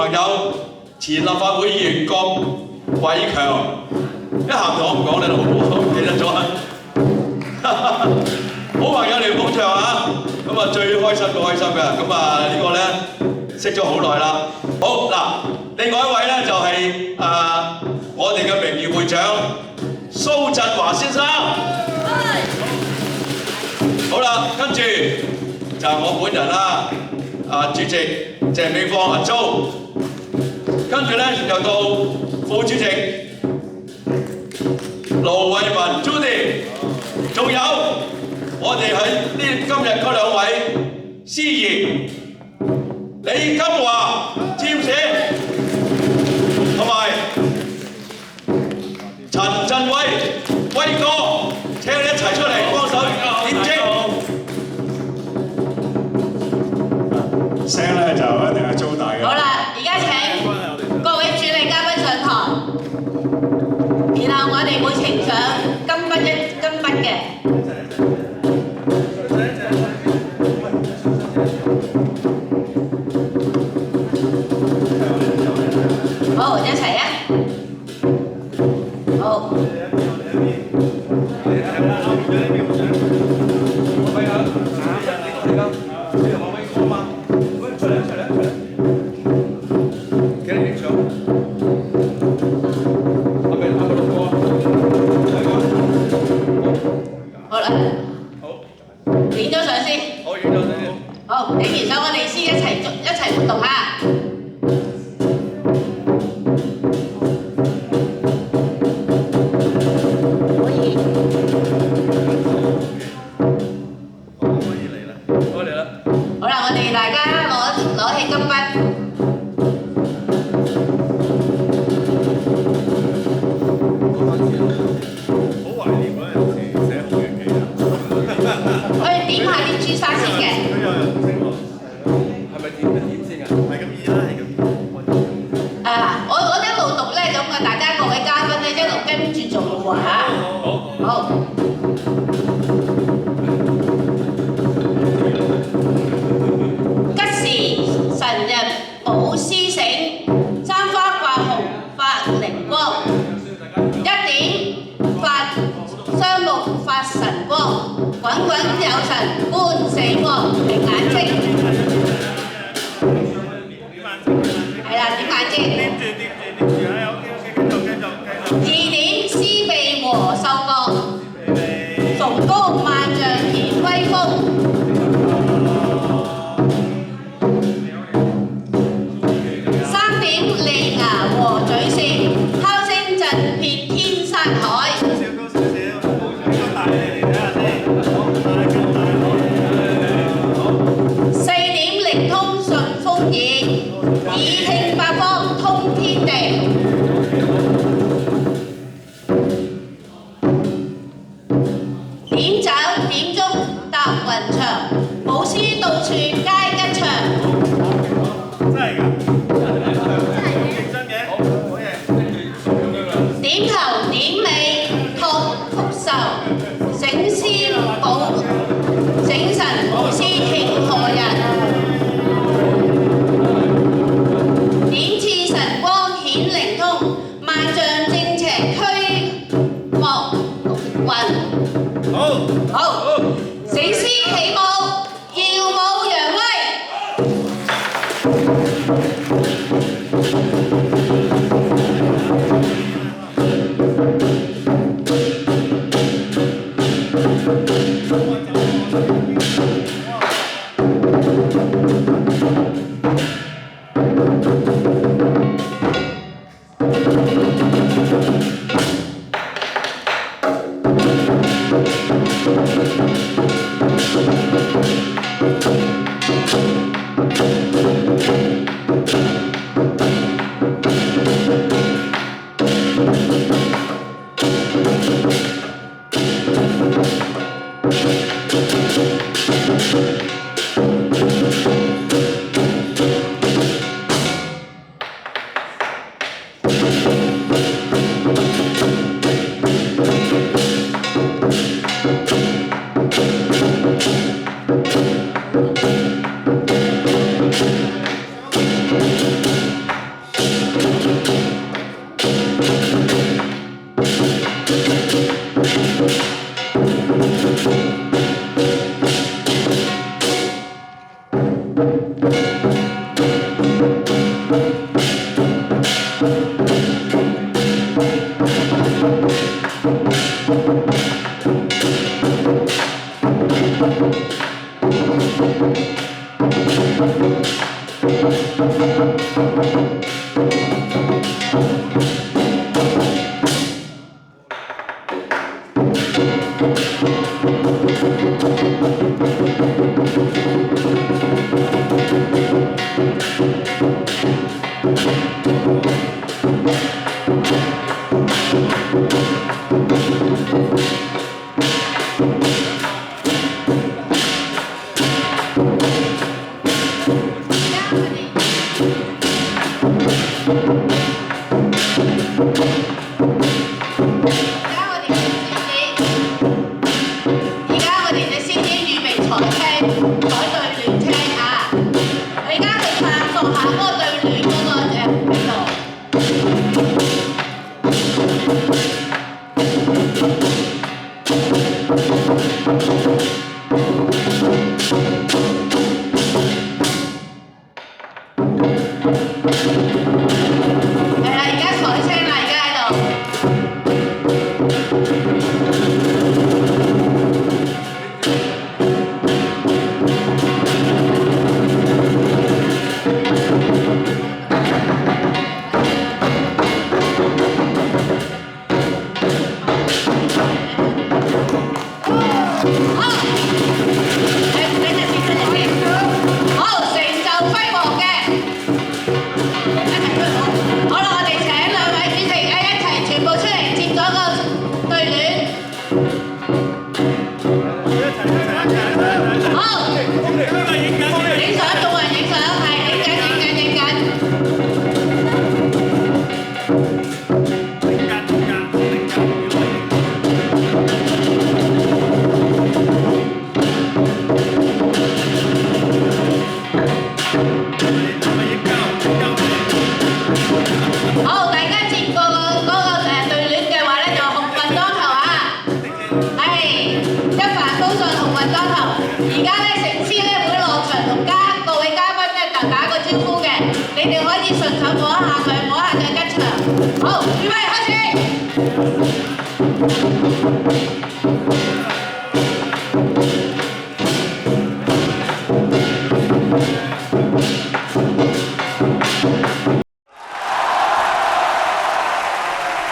朋友前立法會議員郭偉強，一行同我唔講你啦，我唔記得咗啊！好朋友嚟捧場啊！咁啊最開心嘅，咁啊呢個咧識咗好耐啦。好嗱，另外一位咧就係我哋嘅名譽會長蘇振華先生。好啦，跟住就係我本人啦，主席鄭美芳阿蘇，跟住咧又到副主席盧慧文 Judy， 仲有我哋喺今日嗰兩位司儀李金華佔寫，同埋陳振威威哥，請你一齊出嚟幫手點睛。聲咧就一定係租大嘅。好啦，而家請各位主禮嘉賓上台，然後我哋會呈上金筆嘅。好，一齊啊！好。好啦，影咗相先。好，影咗相先。好，影完相我哋先一齊活動下。可以。可以嚟啦。好嚟啦。好啦，我哋大家攞起金筆。我哋點下啲朱砂先嘅。係咪點先啊？係咁易啦，係咁易。我一路讀咧，咁啊，大家各位嘉賓咧一路跟住做喎嚇。好。吉時辰日補師醒，簪花掛紅發靈光。1點發雙目發神光。滾滾有神觀死亡，定眼睛。係啦，點眼睛。2點施備和秀閣，崇高萬丈顯威風。3點利牙和嘴舌，敲聲震遍天山海。4點靈通順風耳，耳聽八方通天地。點酒點鐘踏雲長，舞獅到處皆吉祥。真係㗎？真嘅？好嘢。點頭點尾託福壽，醒獅保醒神保師慶賀人。點刺神光顯靈通，萬丈正邪驅莫雲。好，醒獅起舞，耀武揚威。好，預備開始。